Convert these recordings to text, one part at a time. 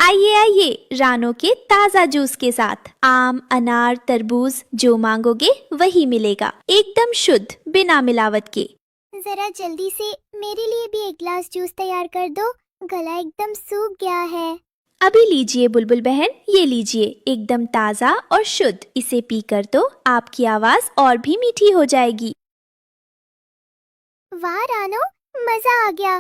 आइए आइए, रानो के ताजा जूस के साथ आम, अनार, तरबूज, जो मांगोगे वही मिलेगा, एकदम शुद्ध, बिना मिलावट के। जरा जल्दी से मेरे लिए भी एक गिलास जूस तैयार कर दो, गला एकदम सूख गया है। अभी लीजिए बुलबुल बहन, ये लीजिए, एकदम ताजा और शुद्ध। इसे पीकर तो आपकी आवाज और भी मीठी हो जाएगी। वाह रानो, मजा आ गया।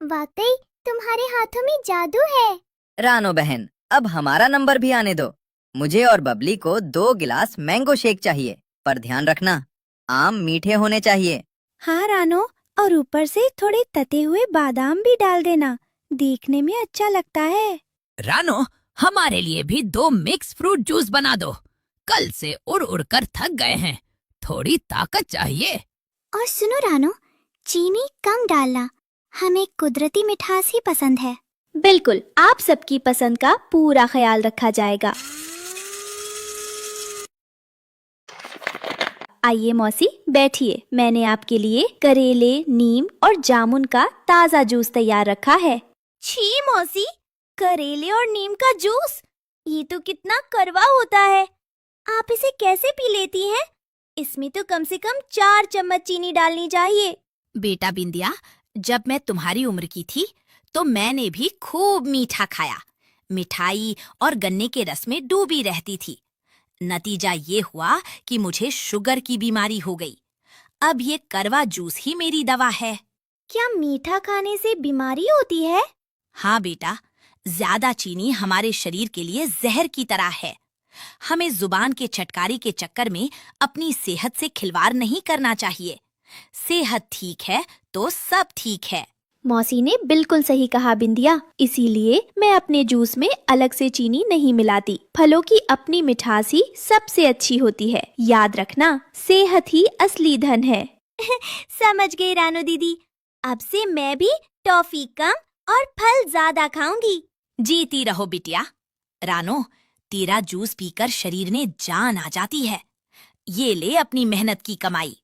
वाकई तुम्हारे हाथों में जादू है। रानो बहन, अब हमारा नंबर भी आने दो। मुझे और बबली को 2 गिलास मैंगो शेक चाहिए, पर ध्यान रखना आम मीठे होने चाहिए। हाँ रानो, और ऊपर से थोड़े तते हुए बादाम भी डाल देना, देखने में अच्छा लगता है। रानो, हमारे लिए भी 2 मिक्स फ्रूट जूस बना दो। कल से उड़ उड़ कर थक गए हैं, थोड़ी ताकत चाहिए। और सुनो रानो, चीनी कम डालना, हमें कुदरती मिठास ही पसंद है। बिल्कुल, आप सबकी पसंद का पूरा ख्याल रखा जाएगा। आइए मौसी, बैठिए, मैंने आपके लिए करेले, नीम और जामुन का ताजा जूस तैयार रखा है। छी मौसी, करेले और नीम का जूस, ये तो कितना कड़वा होता है। आप इसे कैसे पी लेती हैं? इसमें तो कम से कम 4 चम्मच चीनी डालनी चाहिए। बेटा बिंदिया, जब मैं तुम्हारी उम्र की थी तो मैंने भी खूब मीठा खाया, मिठाई और गन्ने के रस में डूबी रहती थी। नतीजा ये हुआ कि मुझे शुगर की बीमारी हो गई। अब ये करवा जूस ही मेरी दवा है। क्या मीठा खाने से बीमारी होती है? हाँ बेटा, ज्यादा चीनी हमारे शरीर के लिए जहर की तरह है। हमें जुबान के चटकारी के चक्कर में अपनी सेहत से खिलवाड़ नहीं करना चाहिए। सेहत ठीक है तो सब ठीक है। मौसी ने बिल्कुल सही कहा बिंदिया, इसीलिए मैं अपने जूस में अलग से चीनी नहीं मिलाती। फलों की अपनी मिठास ही सबसे अच्छी होती है। याद रखना, सेहत ही असली धन है। समझ गई रानो दीदी, अब से मैं भी टॉफी कम और फल ज्यादा खाऊंगी। जीती रहो बिटिया। रानो, तेरा जूस पीकर शरीर में जान आ जाती है। ये ले अपनी मेहनत की कमाई।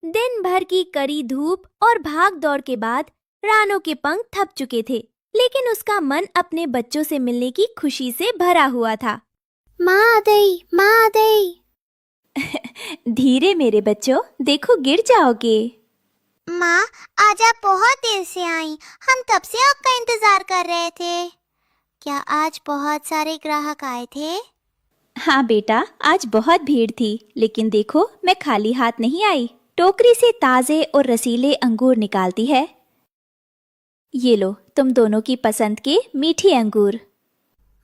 दिन भर की कड़ी धूप और भाग दौड़ के बाद रानो के पंख थक चुके थे, लेकिन उसका मन अपने बच्चों से मिलने की खुशी से भरा हुआ था। माँ आ गई, माँ आ गई। धीरे मेरे बच्चों, देखो गिर जाओगे। माँ, आज आप बहुत देर से आई, हम तब से आपका इंतजार कर रहे थे। क्या आज बहुत सारे ग्राहक आए थे? हाँ बेटा, आज बहुत भीड़ थी, लेकिन देखो मैं खाली हाथ नहीं आई। टोकरी से ताजे और रसीले अंगूर निकालती है। ये लो, तुम दोनों की पसंद के मीठे अंगूर।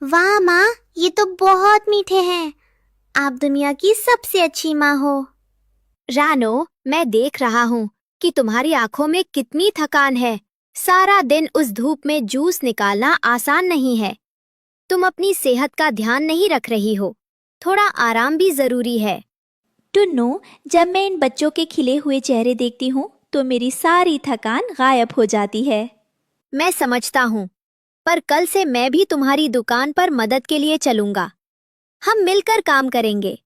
वाह माँ, ये तो बहुत मीठे हैं। आप दुनिया की सबसे अच्छी माँ हो। रानो, मैं देख रहा हूँ कि तुम्हारी आंखों में कितनी थकान है। सारा दिन उस धूप में जूस निकालना आसान नहीं है। तुम अपनी सेहत का ध्यान नहीं रख रही हो, थोड़ा आराम भी जरूरी है। टुन्नू, जब मैं इन बच्चों के खिले हुए चेहरे देखती हूँ तो मेरी सारी थकान गायब हो जाती है। मैं समझता हूँ, पर कल से मैं भी तुम्हारी दुकान पर मदद के लिए चलूंगा। हम मिलकर काम करेंगे।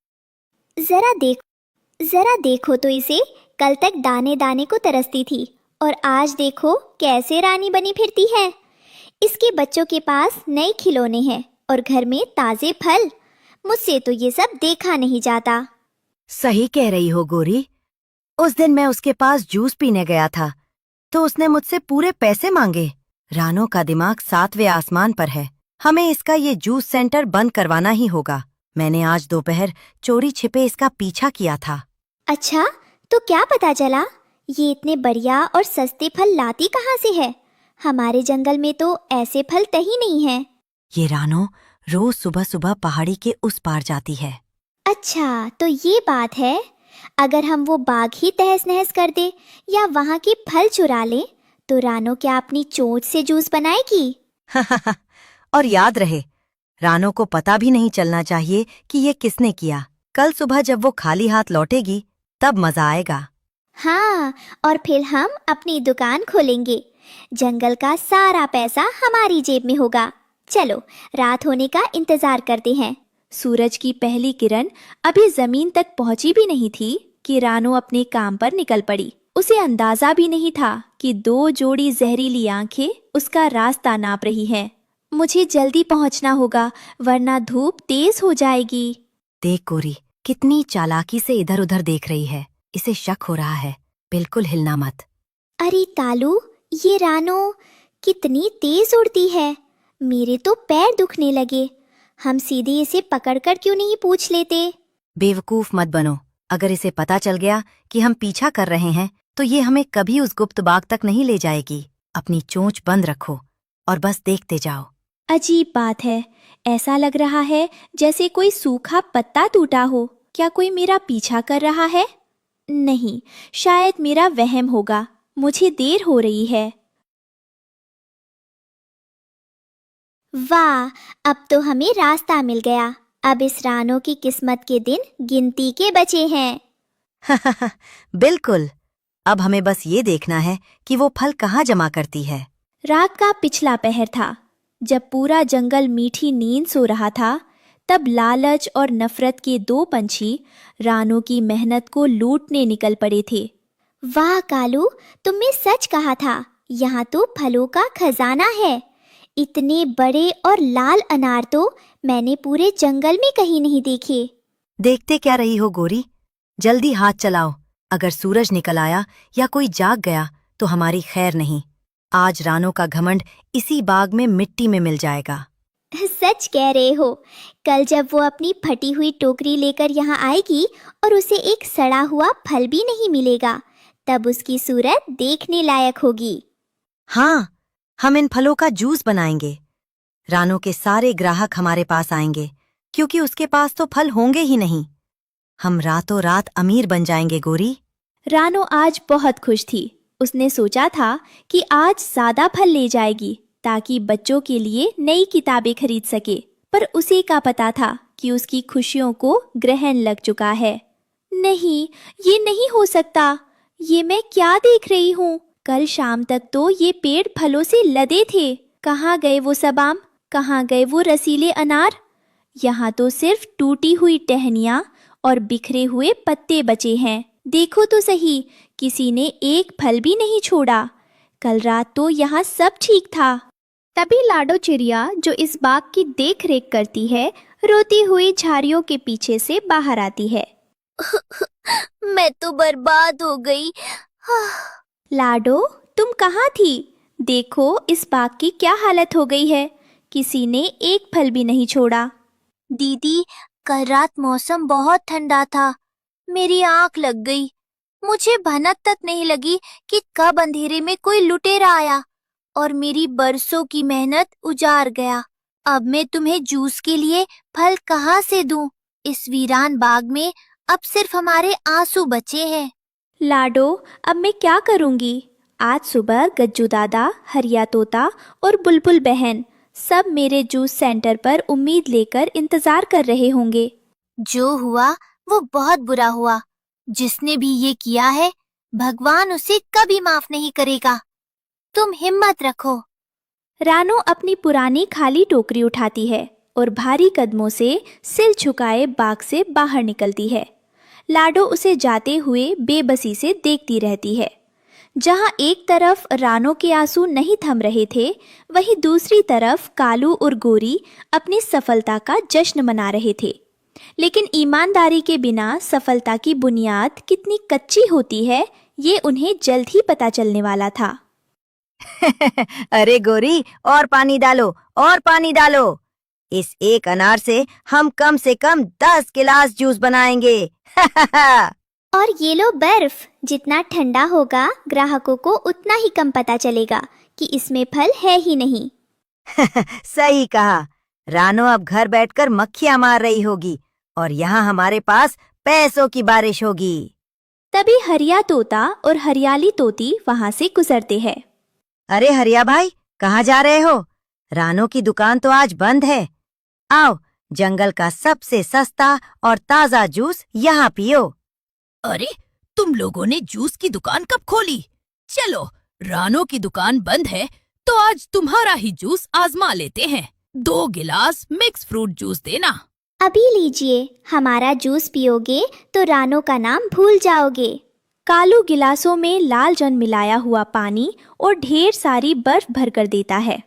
जरा देखो तो इसे, कल तक दाने दाने को तरसती थी और आज देखो कैसे रानी बनी फिरती है। इसके बच्चों के पास नए खिलौने हैं और घर में ताजे फल। मुझसे तो ये सब देखा नहीं जाता। सही कह रही हो गोरी। उस दिन मैं उसके पास जूस पीने गया था तो उसने मुझसे पूरे पैसे मांगे। रानो का दिमाग 7वें आसमान पर है। हमें इसका ये जूस सेंटर बंद करवाना ही होगा। मैंने आज दोपहर चोरी छिपे इसका पीछा किया था। अच्छा, तो क्या पता चला? ये इतने बढ़िया और सस्ते फल लाती कहाँ से है? हमारे जंगल में तो ऐसे फल कहीं नहीं है। ये रानो रोज सुबह सुबह पहाड़ी के उस पार जाती है। अच्छा, तो ये बात है। अगर हम वो बाग ही तहस नहस कर दे या वहाँ के फल चुरा ले, तो रानो क्या अपनी चोंच से जूस बनाएगी? और याद रहे, रानो को पता भी नहीं चलना चाहिए कि ये किसने किया। कल सुबह जब वो खाली हाथ लौटेगी तब मजा आएगा। हाँ, और फिर हम अपनी दुकान खोलेंगे। जंगल का सारा पैसा हमारी जेब में होगा। चलो, रात होने का इंतजार करते हैं। सूरज की पहली किरण अभी जमीन तक पहुंची भी नहीं थी कि रानो अपने काम पर निकल पड़ी। उसे अंदाजा भी नहीं था कि 2 जोड़ी जहरीली आंखें उसका रास्ता नाप रही हैं। मुझे जल्दी पहुंचना होगा वरना धूप तेज हो जाएगी। देख गोरी, कितनी चालाकी से इधर उधर देख रही है। इसे शक हो रहा है। बिल्कुल हिलना मत। अरे तालू, ये रानो कितनी तेज उड़ती है। मेरे तो पैर दुखने लगे। हम सीधे इसे पकड़कर क्यों नहीं पूछ लेते? बेवकूफ मत बनो। अगर इसे पता चल गया कि हम पीछा कर रहे हैं तो ये हमें कभी उस गुप्त बाग तक नहीं ले जाएगी। अपनी चोंच बंद रखो और बस देखते जाओ। अजीब बात है, ऐसा लग रहा है जैसे कोई सूखा पत्ता टूटा हो। क्या कोई मेरा पीछा कर रहा है? नहीं, शायद मेरा वहम होगा। मुझे देर हो रही है। वाह, अब तो हमें रास्ता मिल गया। अब इस रानो की किस्मत के दिन गिनती के बचे हैं। बिल्कुल। अब हमें बस ये देखना है कि वो फल कहाँ जमा करती है। रात का पिछला पहर था, जब पूरा जंगल मीठी नींद सो रहा था। तब लालच और नफरत के दो पंछी रानो की मेहनत को लूटने निकल पड़े थे। वाह कालू, तुमने सच कहा था। यहाँ तो फलों का खजाना है। इतने बड़े और लाल अनार तो मैंने पूरे जंगल में कहीं नहीं देखे। देखते क्या रही हो गोरी, जल्दी हाथ चलाओ। अगर सूरज निकल आया या कोई जाग गया तो हमारी खैर नहीं। आज रानो का घमंड इसी बाग में मिट्टी में मिल जाएगा। सच कह रहे हो। कल जब वो अपनी फटी हुई टोकरी लेकर यहाँ आएगी और उसे एक सड़ा हुआ फल भी नहीं मिलेगा, तब उसकी सूरत देखने लायक होगी। हाँ, हम इन फलों का जूस बनाएंगे। रानो के सारे ग्राहक हमारे पास आएंगे क्योंकि उसके पास तो फल होंगे ही नहीं। हम रातों रात अमीर बन जाएंगे गोरी। रानो आज बहुत खुश थी। उसने सोचा था कि आज ज्यादा फल ले जाएगी ताकि बच्चों के लिए नई किताबें खरीद सके, पर उसे का पता था कि उसकी खुशियों को ग्रहण लग चुका है। नहीं, ये नहीं हो सकता। ये मैं क्या देख रही हूँ? कल शाम तक तो ये पेड़ फलों से लदे थे। कहाँ गए वो सब आम? कहाँ गए वो रसीले अनार? यहाँ तो सिर्फ टूटी हुई टहनियाँ और बिखरे हुए पत्ते बचे हैं। देखो तो सही, किसी ने एक फल भी नहीं छोड़ा। कल रात तो यहाँ सब ठीक था। तभी लाडो चिड़िया, जो इस बाग की देख रेख करती है, रोती हुई झाड़ियों के पीछे से बाहर आती है। मैं तो बर्बाद हो गई। लाडो, तुम कहाँ थी? देखो इस बाग की क्या हालत हो गई है। किसी ने एक फल भी नहीं छोड़ा। दीदी, कल रात मौसम बहुत ठंडा था। मेरी आंख लग गई। मुझे भनक तक नहीं लगी कि कब अंधेरे में कोई लुटेरा आया और मेरी बरसों की मेहनत उजाड़ गया। अब मैं तुम्हें जूस के लिए फल कहाँ से दूं? इस वीरान बाग में अब सिर्फ हमारे आंसू बचे हैं। लाडो, अब मैं क्या करूंगी? आज सुबह गज्जू दादा, हरिया तोता और बुलबुल बहन सब मेरे जूस सेंटर पर उम्मीद लेकर इंतजार कर रहे होंगे। जो हुआ वो बहुत बुरा हुआ। जिसने भी ये किया है, भगवान उसे कभी माफ नहीं करेगा। तुम हिम्मत रखो। रानो अपनी पुरानी खाली टोकरी उठाती है और भारी कदमों से सिर झुकाए बाग से बाहर निकलती है। लाडो उसे जाते हुए बेबसी से देखती रहती है। जहाँ एक तरफ रानो के आंसू नहीं थम रहे थे, वहीं दूसरी तरफ कालू और गोरी अपनी सफलता का जश्न मना रहे थे। लेकिन ईमानदारी के बिना सफलता की बुनियाद कितनी कच्ची होती है, ये उन्हें जल्द ही पता चलने वाला था। अरे गोरी, और पानी डालो, और पानी डालो। इस एक अनार से हम कम से कम 10 गिलास जूस बनाएंगे। और ये लो बर्फ। जितना ठंडा होगा, ग्राहकों को उतना ही कम पता चलेगा कि इसमें फल है ही नहीं। सही कहा। रानो अब घर बैठकर मक्खियां मार रही होगी और यहाँ हमारे पास पैसों की बारिश होगी। तभी हरिया तोता और हरियाली तोती वहां से गुजरते हैं। अरे हरिया भाई, कहाँ जा रहे हो? रानो की दुकान तो आज बंद है। आओ, जंगल का सबसे सस्ता और ताजा जूस यहाँ पियो। अरे, तुम लोगों ने जूस की दुकान कब खोली? चलो, रानो की दुकान बंद है तो आज तुम्हारा ही जूस आजमा लेते हैं। 2 गिलास मिक्स फ्रूट जूस देना। अभी लीजिए। हमारा जूस पियोगे तो रानो का नाम भूल जाओगे। कालू गिलासों में लाल जन मिलाया हुआ पानी और ढेर सारी बर्फ भरकर देता है।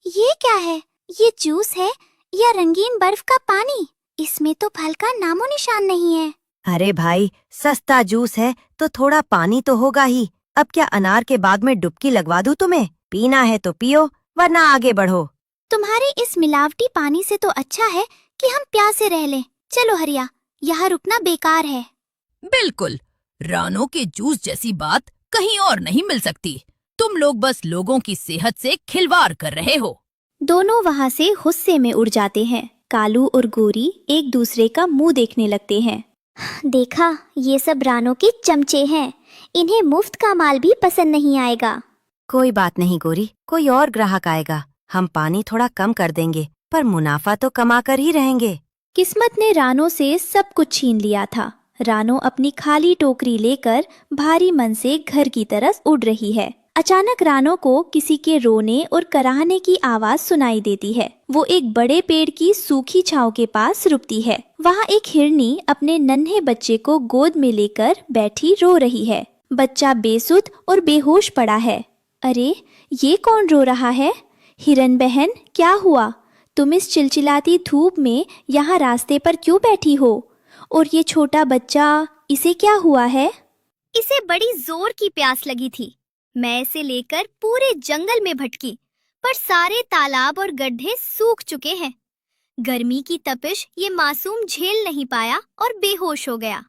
ये क्या है? ये जूस है या रंगीन बर्फ का पानी? इसमें तो फल का नामो निशान नहीं है। अरे भाई, सस्ता जूस है तो थोड़ा पानी तो होगा ही। अब क्या अनार के बाग में डुबकी लगवा दूं तुम्हें? पीना है तो पियो, वरना आगे बढ़ो। तुम्हारे इस मिलावटी पानी से तो अच्छा है कि हम प्यासे रह लें। चलो हरिया, यहाँ रुकना बेकार है। बिल्कुल, रानो के जूस जैसी बात कहीं और नहीं मिल सकती। तुम लोग बस लोगों की सेहत से खिलवाड़ कर रहे हो। दोनों वहाँ से गुस्से में उड़ जाते हैं। कालू और गोरी एक दूसरे का मुंह देखने लगते हैं। देखा, ये सब रानो के चमचे हैं। इन्हें मुफ्त का माल भी पसंद नहीं आएगा। कोई बात नहीं गोरी, कोई और ग्राहक आएगा। हम पानी थोड़ा कम कर देंगे, पर मुनाफा तो कमा कर ही रहेंगे। किस्मत ने रानो से सब कुछ छीन लिया था। रानो अपनी खाली टोकरी लेकर भारी मन से घर की तरफ उड़ रही है। अचानक रानो को किसी के रोने और कराहने की आवाज सुनाई देती है। वो एक बड़े पेड़ की सूखी छांव के पास रुकती है। वहाँ एक हिरनी अपने नन्हे बच्चे को गोद में लेकर बैठी रो रही है। बच्चा बेसुध और बेहोश पड़ा है। अरे, ये कौन रो रहा है? हिरन बहन, क्या हुआ? तुम इस चिलचिलाती धूप में यहाँ रास्ते पर क्यों बैठी हो? और ये छोटा बच्चा, इसे क्या हुआ है? इसे बड़ी जोर की प्यास लगी थी। मैं इसे लेकर पूरे जंगल में भटकी, पर सारे तालाब और गड्ढे सूख चुके हैं। गर्मी की तपिश ये मासूम झेल नहीं पाया और बेहोश हो गया।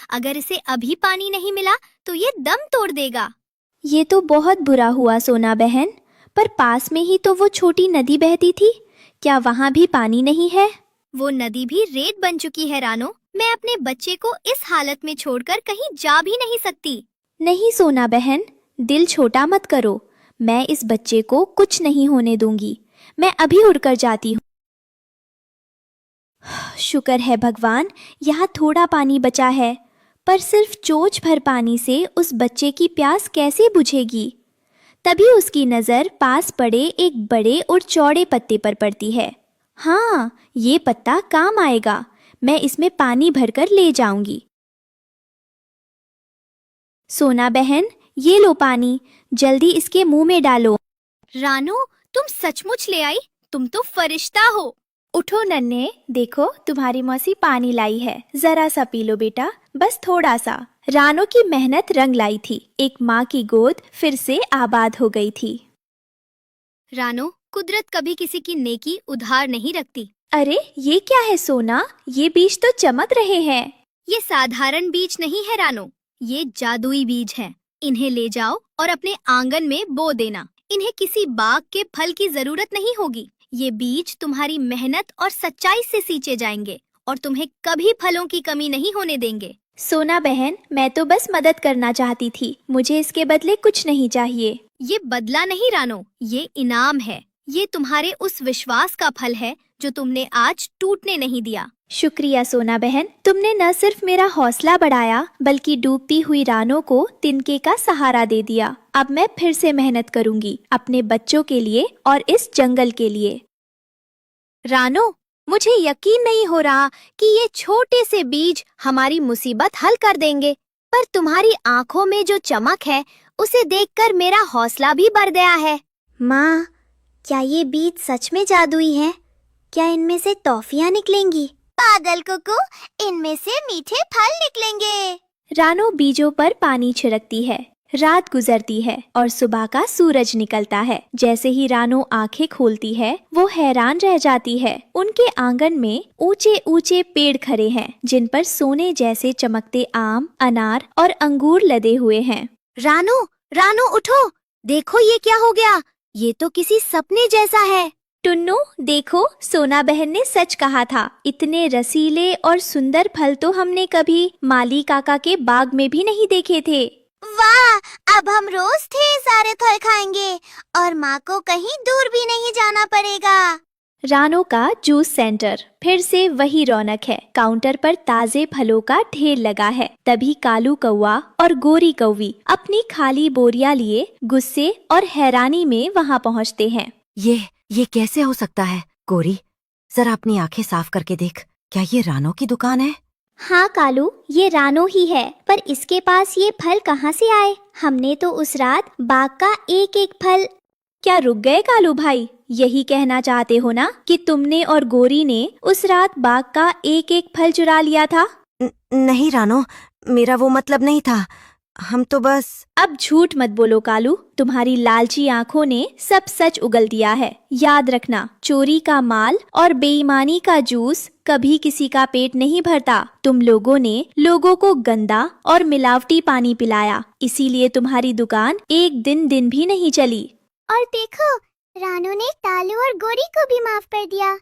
अगर इसे अभी पानी नहीं मिला तो ये दम तोड़ देगा। ये तो बहुत बुरा हुआ सोना बहन, पर पास में ही तो वो छोटी नदी बहती थी। क्या वहाँ भी पानी नहीं है? वो नदी भी रेत बन चुकी है रानो। मैं अपने बच्चे को इस हालत में छोड़कर कहीं जा भी नहीं सकती। नहीं सोना बहन, दिल छोटा मत करो। मैं इस बच्चे को कुछ नहीं होने दूंगी। मैं अभी उड़कर जाती हूँ। शुक्र है भगवान, यहाँ थोड़ा पानी बचा है, पर सिर्फ चोंच भर पानी से उस बच्चे की प्यास कैसे बुझेगी? तभी उसकी नज़र पास पड़े एक बड़े और चौड़े पत्ते पर पड़ती है। हाँ, ये पत्ता काम आएगा। मैं इसमें पानी भरकर ले जाऊंगी। सोना बहन, ये लो पानी, जल्दी इसके मुंह में डालो। रानो, तुम सचमुच ले आई? तुम तो फरिश्ता हो। उठो नन्हे, देखो तुम्हारी मौसी पानी लाई है। जरा सा पी लो बेटा, बस थोड़ा सा। रानो की मेहनत रंग लाई थी। एक माँ की गोद फिर से आबाद हो गई थी। रानो, कुदरत कभी किसी की नेकी उधार नहीं रखती। अरे, ये क्या है सोना? ये बीज तो चमक रहे हैं। ये साधारण बीज नहीं है रानो, ये जादुई बीज हैं। इन्हें ले जाओ और अपने आंगन में बो देना। इन्हें किसी बाग के फल की जरूरत नहीं होगी। ये बीज तुम्हारी मेहनत और सच्चाई से सींचे जाएंगे और तुम्हें कभी फलों की कमी नहीं होने देंगे। सोना बहन, मैं तो बस मदद करना चाहती थी। मुझे इसके बदले कुछ नहीं चाहिए। ये बदला नहीं रानो, ये इनाम है। ये तुम्हारे उस विश्वास का फल है जो तुमने आज टूटने नहीं दिया। शुक्रिया सोना बहन, तुमने न सिर्फ मेरा हौसला बढ़ाया, बल्कि डूबती हुई रानो को तिनके का सहारा दे दिया। अब मैं फिर से मेहनत करूंगी, अपने बच्चों के लिए और इस जंगल के लिए। रानो, मुझे यकीन नहीं हो रहा कि ये छोटे से बीज हमारी मुसीबत हल कर देंगे, पर तुम्हारी आंखों में जो चमक है उसे देखकर मेरा हौसला भी बढ़ गया है। माँ, क्या ये बीज सच में जादुई है? क्या इनमें से टॉफियाँ निकलेंगी? पागल कुकू, इनमें से मीठे फल निकलेंगे। रानो बीजों पर पानी छिड़कती है। रात गुजरती है और सुबह का सूरज निकलता है। जैसे ही रानो आंखें खोलती है, वो हैरान रह जाती है। उनके आंगन में ऊंचे ऊंचे पेड़ खड़े हैं, जिन पर सोने जैसे चमकते आम, अनार और अंगूर लदे हुए हैं। रानो, रानो उठो, देखो ये क्या हो गया। ये तो किसी सपने जैसा है। टुन्नू, देखो, सोना बहन ने सच कहा था। इतने रसीले और सुंदर फल तो हमने कभी माली काका के बाग में भी नहीं देखे थे। वाह, अब हम रोज ढेर सारे फल खाएंगे और माँ को कहीं दूर भी नहीं जाना पड़ेगा। रानो का जूस सेंटर, फिर से वही रौनक है। काउंटर पर ताजे फलों का ढेर लगा है। तभी कालू कौवा और गोरी कौवी अपनी खाली बोरियां लिए गुस्से और हैरानी में वहां पहुंचते हैं। ये कैसे हो सकता है? गोरी, जरा अपनी आंखें साफ करके देख। क्या ये रानो की दुकान है? हाँ कालू, ये रानो ही है, पर इसके पास ये फल कहाँ से आए? हमने तो उस रात बाग का एक एक फल। क्या रुक गए कालू भाई? यही कहना चाहते हो ना कि तुमने और गोरी ने उस रात बाग का एक एक फल चुरा लिया था? नहीं रानो, मेरा वो मतलब नहीं था। हम तो बस। अब झूठ मत बोलो कालू, तुम्हारी लालची आंखों ने सब सच उगल दिया है। याद रखना, चोरी का माल और बेईमानी का जूस कभी किसी का पेट नहीं भरता। तुम लोगों ने लोगों को गंदा और मिलावटी पानी पिलाया, इसीलिए तुम्हारी दुकान एक दिन भी नहीं चली। और देखो, रानू ने तालू और गोरी को भी माफ कर दिया।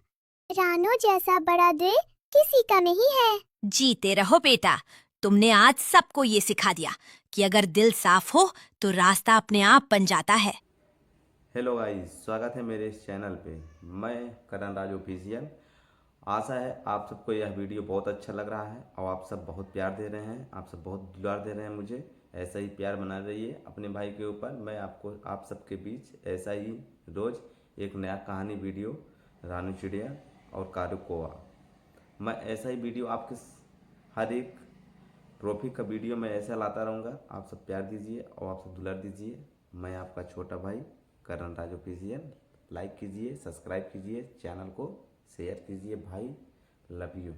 रानू जैसा बड़ा दिल किसी का नहीं है। जीते रहो बेटा, तुमने आज सबको ये सिखा दिया कि अगर दिल साफ हो तो रास्ता अपने आप बन जाता है। हेलो गाइस, स्वागत है मेरे इस चैनल पे। मैं करण राज ऑफिशियल। आशा है आप सबको यह वीडियो बहुत अच्छा लग रहा है और आप सब बहुत प्यार दे रहे हैं, आप सब बहुत दुलार दे रहे हैं मुझे। ऐसा ही प्यार बना रहिए अपने भाई के ऊपर। मैं आपको आप सबके बीच ऐसा ही रोज़ एक नया कहानी वीडियो, रानू चिड़िया और कारू कौआ, मैं ऐसा ही वीडियो आपके हर एक ट्रॉफी का वीडियो मैं ऐसा लाता रहूँगा। आप सब प्यार दीजिए और आप सब दुलार दीजिए। मैं आपका छोटा भाई करण राज ऑफिशियल। लाइक कीजिए, सब्सक्राइब कीजिए, चैनल को शेयर कीजिए भाई। Love you.